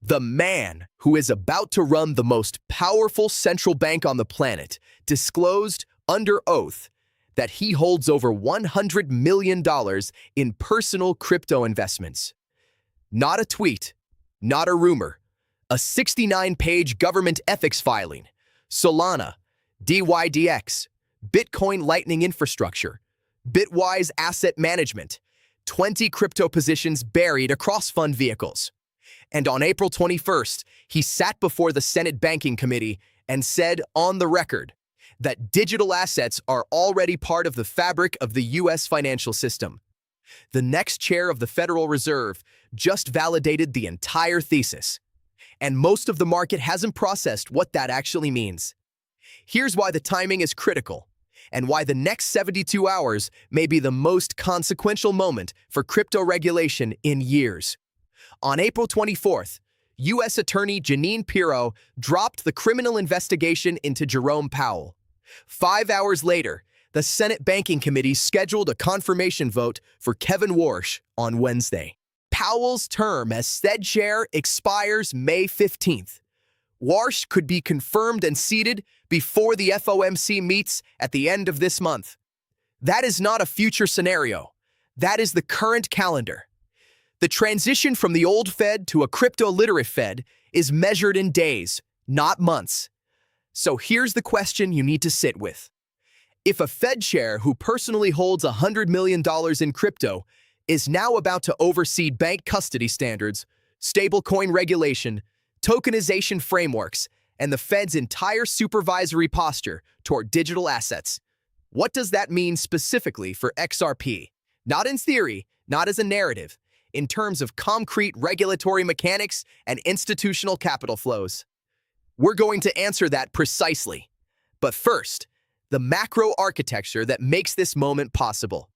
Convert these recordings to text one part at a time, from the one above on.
The man who is about to run the most powerful central bank on the planet disclosed under oath that he holds over $100 million in personal crypto investments. Not a tweet, not a rumor, a 69-page government ethics filing. Solana, dYdX, Bitcoin Lightning Infrastructure, Bitwise Asset Management, 20 crypto positions buried across fund vehicles. And on April 21st, he sat before the Senate Banking Committee and said on the record that digital assets are already part of the fabric of the U.S. financial system. The next chair of the Federal Reserve just validated the entire thesis, and most of the market hasn't processed what that actually means. Here's why the timing is critical, and why the next 72 hours may be the most consequential moment for crypto regulation in years. On April 24th, U.S. Attorney Jeanine Pirro dropped the criminal investigation into Jerome Powell. 5 hours later, the Senate Banking Committee scheduled a confirmation vote for Kevin Warsh on Wednesday. Powell's term as Fed chair expires May 15th. Warsh could be confirmed and seated before the FOMC meets at the end of this month. That is not a future scenario. That is the current calendar. The transition from the old Fed to a crypto-literate Fed is measured in days, not months. So here's the question you need to sit with. If a Fed chair who personally holds $100 million in crypto is now about to oversee bank custody standards, stablecoin regulation, tokenization frameworks, and the Fed's entire supervisory posture toward digital assets, what does that mean specifically for XRP? Not in theory, not as a narrative, in terms of concrete regulatory mechanics and institutional capital flows. We're going to answer that precisely. But first, the macro architecture that makes this moment possible.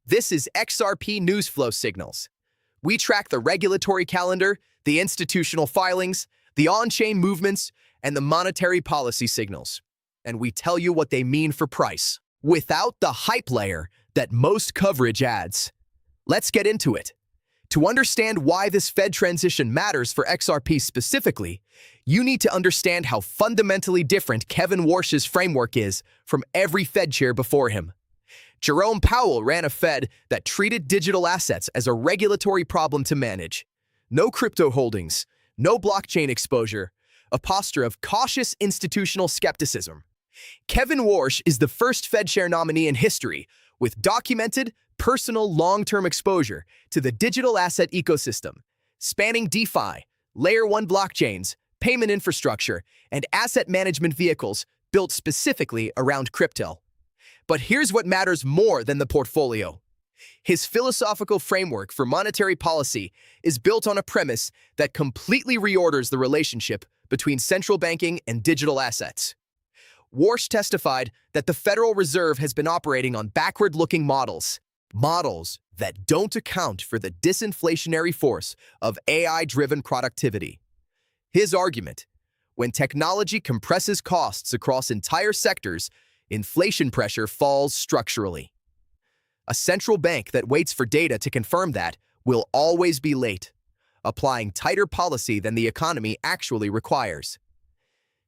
This is XRP news flow signals. We track the regulatory calendar, the institutional filings, the on-chain movements, and the monetary policy signals. And we tell you what they mean for price, without the hype layer that most coverage adds. Let's get into it. To understand why this Fed transition matters for XRP specifically, you need to understand how fundamentally different Kevin Warsh's framework is from every Fed chair before him. Jerome Powell ran a Fed that treated digital assets as a regulatory problem to manage. No crypto holdings, no blockchain exposure, a posture of cautious institutional skepticism. Kevin Warsh is the first Fed chair nominee in history with documented, personal long-term exposure to the digital asset ecosystem, spanning DeFi, Layer 1 blockchains, payment infrastructure, and asset management vehicles built specifically around crypto. But here's what matters more than the portfolio. His philosophical framework for monetary policy is built on a premise that completely reorders the relationship between central banking and digital assets. Warsh testified that the Federal Reserve has been operating on backward-looking models that don't account for the disinflationary force of AI-driven productivity. His argument: when technology compresses costs across entire sectors, inflation pressure falls structurally. A central bank that waits for data to confirm that will always be late, applying tighter policy than the economy actually requires.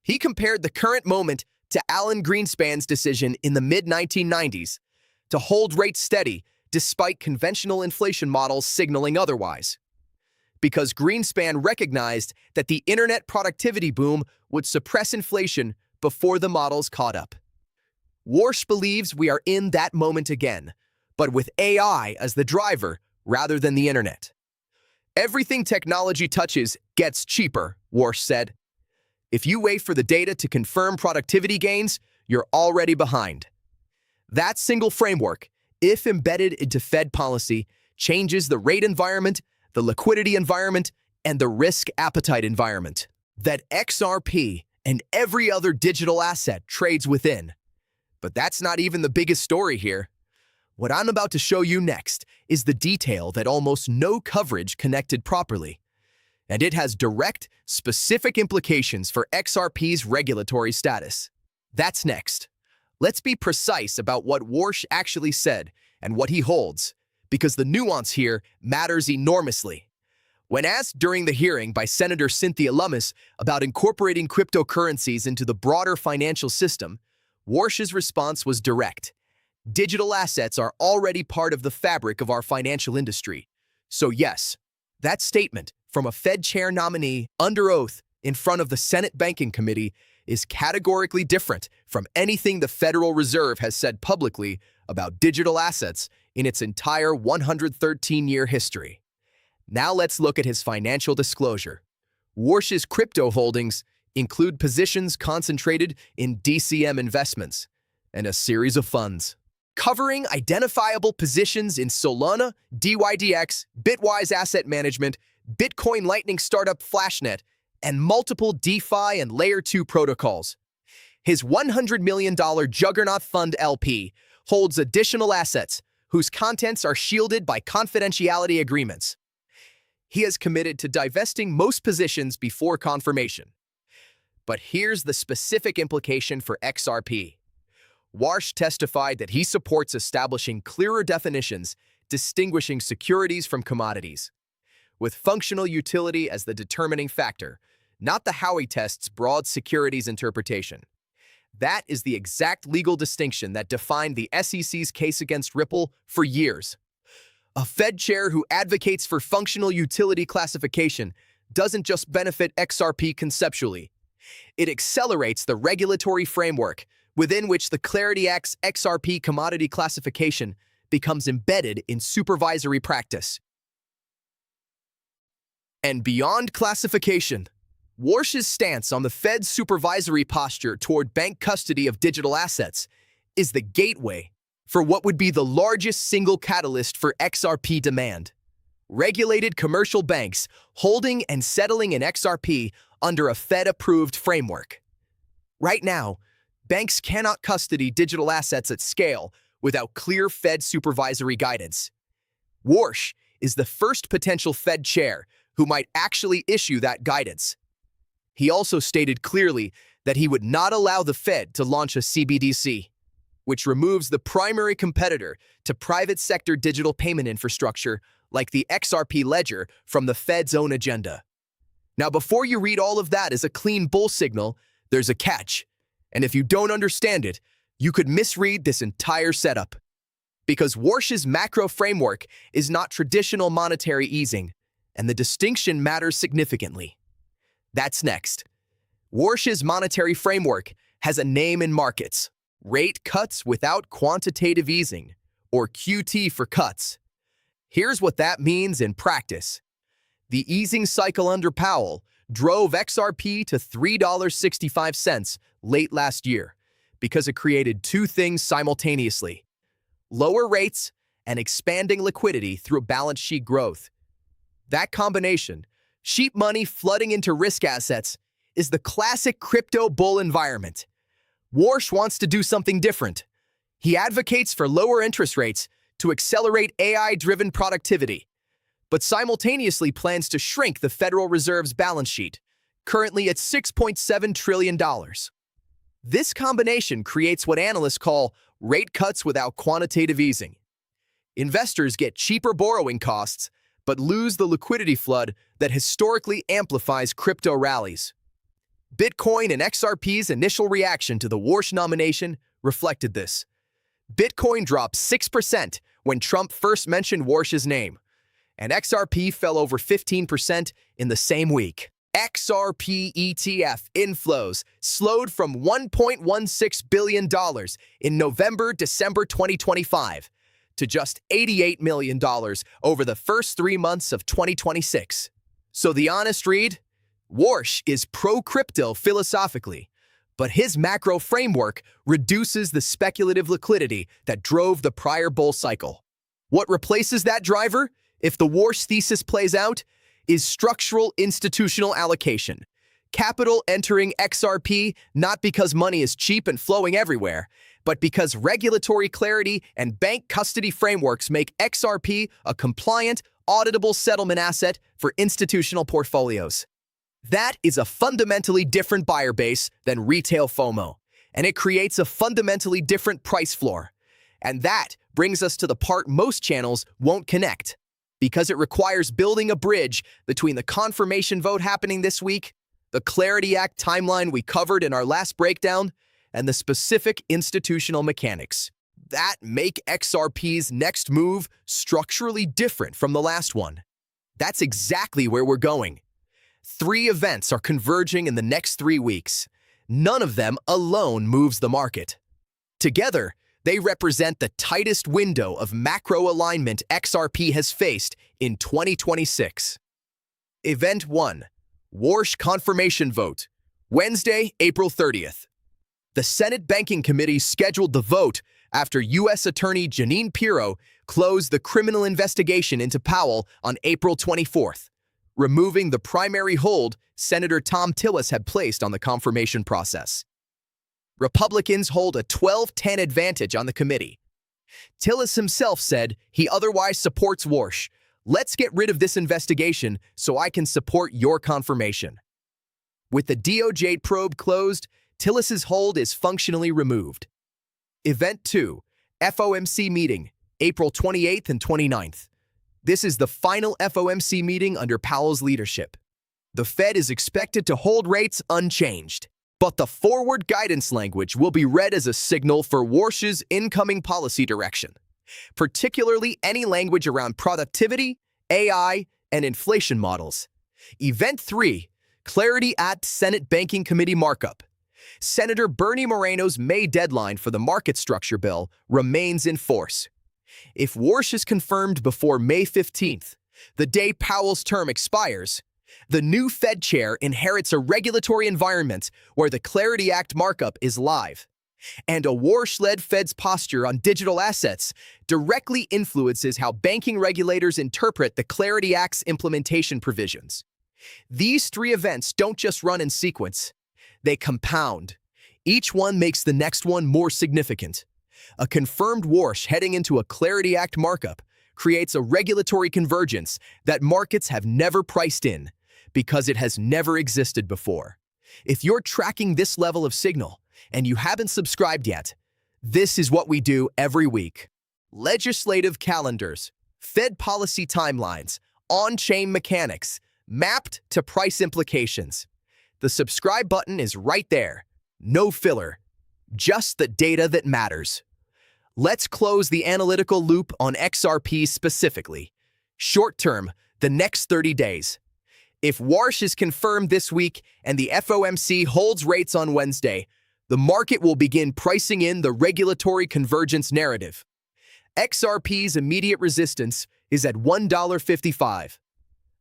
He compared the current moment to Alan Greenspan's decision in the mid-1990s to hold rates steady despite conventional inflation models signaling otherwise. Because Greenspan recognized that the internet productivity boom would suppress inflation before the models caught up. Warsh believes we are in that moment again, but with AI as the driver rather than the internet. Everything technology touches gets cheaper, Warsh said. If you wait for the data to confirm productivity gains, you're already behind. That single framework, if embedded into Fed policy, changes the rate environment, the liquidity environment, and the risk appetite environment that XRP and every other digital asset trades within. But that's not even the biggest story here. What I'm about to show you next is the detail that almost no coverage connected properly. And it has direct, specific implications for XRP's regulatory status. That's next. Let's be precise about what Warsh actually said and what he holds, because the nuance here matters enormously. When asked during the hearing by Senator Cynthia Lummis about incorporating cryptocurrencies into the broader financial system, Warsh's response was direct. Digital assets are already part of the fabric of our financial industry. So yes, that statement from a Fed chair nominee under oath in front of the Senate Banking Committee is categorically different from anything the Federal Reserve has said publicly about digital assets in its entire 113-year history. Now let's look at his financial disclosure. Warsh's crypto holdings include positions concentrated in DCM investments and a series of funds, covering identifiable positions in Solana, dYdX, Bitwise Asset Management, Bitcoin Lightning startup Flashnet, and multiple DeFi and Layer 2 protocols. His $100 million Juggernaut Fund LP holds additional assets whose contents are shielded by confidentiality agreements. He has committed to divesting most positions before confirmation. But here's the specific implication for XRP. Warsh testified that he supports establishing clearer definitions distinguishing securities from commodities, with functional utility as the determining factor, not the Howey test's broad securities interpretation. That is the exact legal distinction that defined the SEC's case against Ripple for years. A Fed chair who advocates for functional utility classification doesn't just benefit XRP conceptually. It accelerates the regulatory framework within which the Clarity Act's XRP commodity classification becomes embedded in supervisory practice. And beyond classification, Warsh's stance on the Fed's supervisory posture toward bank custody of digital assets is the gateway for what would be the largest single catalyst for XRP demand. Regulated commercial banks holding and settling in XRP under a Fed-approved framework. Right now, banks cannot custody digital assets at scale without clear Fed supervisory guidance. Warsh is the first potential Fed chair who might actually issue that guidance. He also stated clearly that he would not allow the Fed to launch a CBDC, which removes the primary competitor to private sector digital payment infrastructure like the XRP ledger from the Fed's own agenda. Now, before you read all of that as a clean bull signal, there's a catch. And if you don't understand it, you could misread this entire setup. Because Warsh's macro framework is not traditional monetary easing, and the distinction matters significantly. That's next. Warsh's monetary framework has a name in markets: rate cuts without quantitative easing, or QT for cuts. Here's what that means in practice. The easing cycle under Powell drove XRP to $3.65 late last year because it created two things simultaneously: lower rates and expanding liquidity through balance sheet growth. That combination, cheap money flooding into risk assets, is the classic crypto bull environment. Warsh wants to do something different. He advocates for lower interest rates to accelerate AI-driven productivity, but simultaneously plans to shrink the Federal Reserve's balance sheet, currently at $6.7 trillion. This combination creates what analysts call rate cuts without quantitative easing. Investors get cheaper borrowing costs, but lose the liquidity flood that historically amplifies crypto rallies. Bitcoin and XRP's initial reaction to the Warsh nomination reflected this. Bitcoin dropped 6% when Trump first mentioned Warsh's name, and XRP fell over 15% in the same week. XRP ETF inflows slowed from $1.16 billion in November-December 2025 to just $88 million over the first 3 months of 2026. So the honest read? Warsh is pro-crypto philosophically, but his macro framework reduces the speculative liquidity that drove the prior bull cycle. What replaces that driver, if the Warsh thesis plays out, is structural institutional allocation. Capital entering XRP not because money is cheap and flowing everywhere, but because regulatory clarity and bank custody frameworks make XRP a compliant, auditable settlement asset for institutional portfolios. That is a fundamentally different buyer base than retail FOMO, and it creates a fundamentally different price floor. And that brings us to the part most channels won't connect. because it requires building a bridge between the confirmation vote happening this week, the Clarity Act timeline we covered in our last breakdown, and the specific institutional mechanics that make XRP's next move structurally different from the last one. That's exactly where we're going. 3 events are converging in the next 3 weeks. None of them alone moves the market. Together, they represent the tightest window of macro alignment XRP has faced in 2026. Event 1. Warsh confirmation vote. Wednesday, April 30th. The Senate Banking Committee scheduled the vote after U.S. Attorney Jeanine Pirro closed the criminal investigation into Powell on April 24th, removing the primary hold Senator Thom Tillis had placed on the confirmation process. Republicans hold a 12-10 advantage on the committee. Tillis himself said he otherwise supports Warsh. Let's get rid of this investigation so I can support your confirmation. With the DOJ probe closed, Tillis's hold is functionally removed. Event 2, FOMC meeting, April 28th and 29th. This is the final FOMC meeting under Powell's leadership. The Fed is expected to hold rates unchanged, but the forward guidance language will be read as a signal for Warsh's incoming policy direction, particularly any language around productivity, AI, and inflation models. Event 3, Clarity Act Senate Banking Committee markup. Senator Bernie Moreno's May deadline for the market structure bill remains in force. If Warsh is confirmed before May 15th, the day Powell's term expires, the new Fed chair inherits a regulatory environment where the Clarity Act markup is live, and a Warsh-led Fed's posture on digital assets directly influences how banking regulators interpret the Clarity Act's implementation provisions. These 3 events don't just run in sequence, they compound. Each one makes the next one more significant. A confirmed Warsh heading into a Clarity Act markup creates a regulatory convergence that markets have never priced in because it has never existed before. If you're tracking this level of signal and you haven't subscribed yet, this is what we do every week. Legislative calendars, Fed policy timelines, on-chain mechanics, mapped to price implications. The subscribe button is right there. No filler, just the data that matters. Let's close the analytical loop on XRP specifically. Short term, the next 30 days. If Warsh is confirmed this week and the FOMC holds rates on Wednesday, the market will begin pricing in the regulatory convergence narrative. XRP's immediate resistance is at $1.55.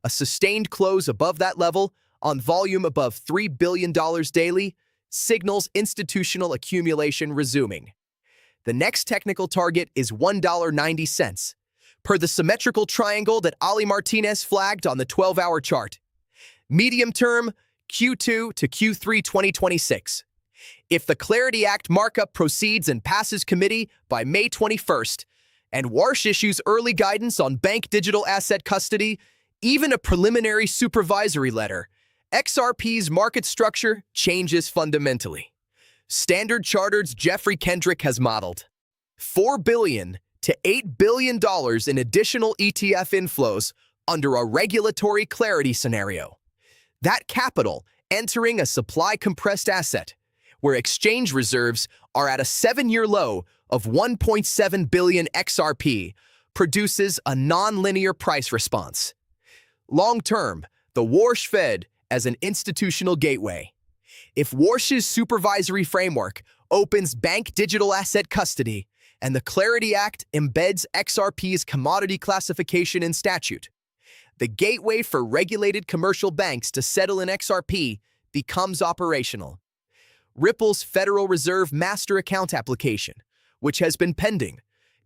A sustained close above that level on volume above $3 billion daily signals institutional accumulation resuming. The next technical target is $1.90, per the symmetrical triangle that Ali Martinez flagged on the 12-hour chart. Medium term, Q2 to Q3 2026. If the Clarity Act markup proceeds and passes committee by May 21st, and Warsh issues early guidance on bank digital asset custody, even a preliminary supervisory letter, XRP's market structure changes fundamentally. Standard Chartered's Jeffrey Kendrick has modeled $4 billion to $8 billion in additional ETF inflows under a regulatory clarity scenario. That capital entering a supply-compressed asset, where exchange reserves are at a 7-year low of 1.7 billion XRP, produces a non-linear price response. Long-term, the Warsh Fed as an institutional gateway. If Warsh's supervisory framework opens bank digital asset custody and the Clarity Act embeds XRP's commodity classification in statute, the gateway for regulated commercial banks to settle in XRP becomes operational. Ripple's Federal Reserve Master Account application, which has been pending,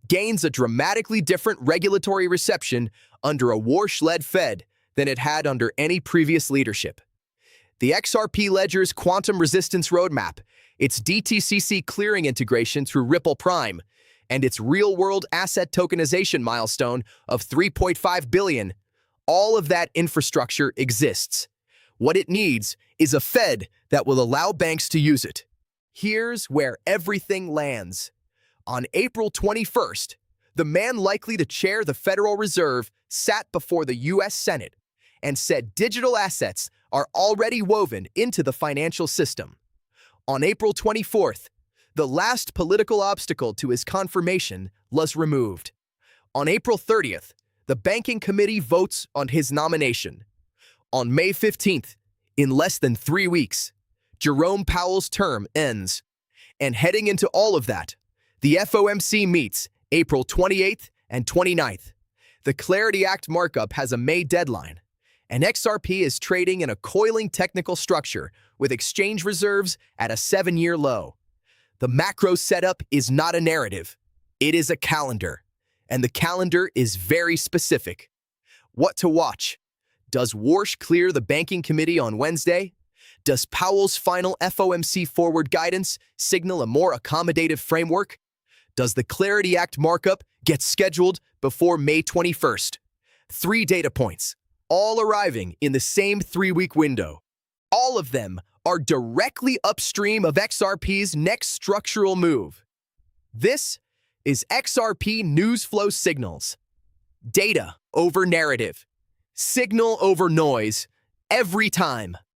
gains a dramatically different regulatory reception under a Warsh-led Fed than it had under any previous leadership. The XRP Ledger's quantum resistance roadmap, its DTCC clearing integration through Ripple Prime, and its real-world asset tokenization milestone of $3.5 billion, all of that infrastructure exists. What it needs is a Fed that will allow banks to use it. Here's where everything lands. On April 21st, the man likely to chair the Federal Reserve sat before the U.S. Senate and said digital assets are already woven into the financial system. On April 24th, the last political obstacle to his confirmation was removed. On April 30th, the Banking Committee votes on his nomination. On May 15th, in less than 3 weeks, Jerome Powell's term ends. And heading into all of that, the FOMC meets April 28th and 29th. The Clarity Act markup has a May deadline, and XRP is trading in a coiling technical structure with exchange reserves at a 7-year low. The macro setup is not a narrative. It is a calendar, and the calendar is very specific. What to watch? Does Warsh clear the Banking Committee on Wednesday? Does Powell's final FOMC forward guidance signal a more accommodative framework? Does the Clarity Act markup get scheduled before May 21st? 3 data points, all arriving in the same 3-week window. All of them are directly upstream of XRP's next structural move. This is XRP news flow signals. Data over narrative. Signal over noise. Every time.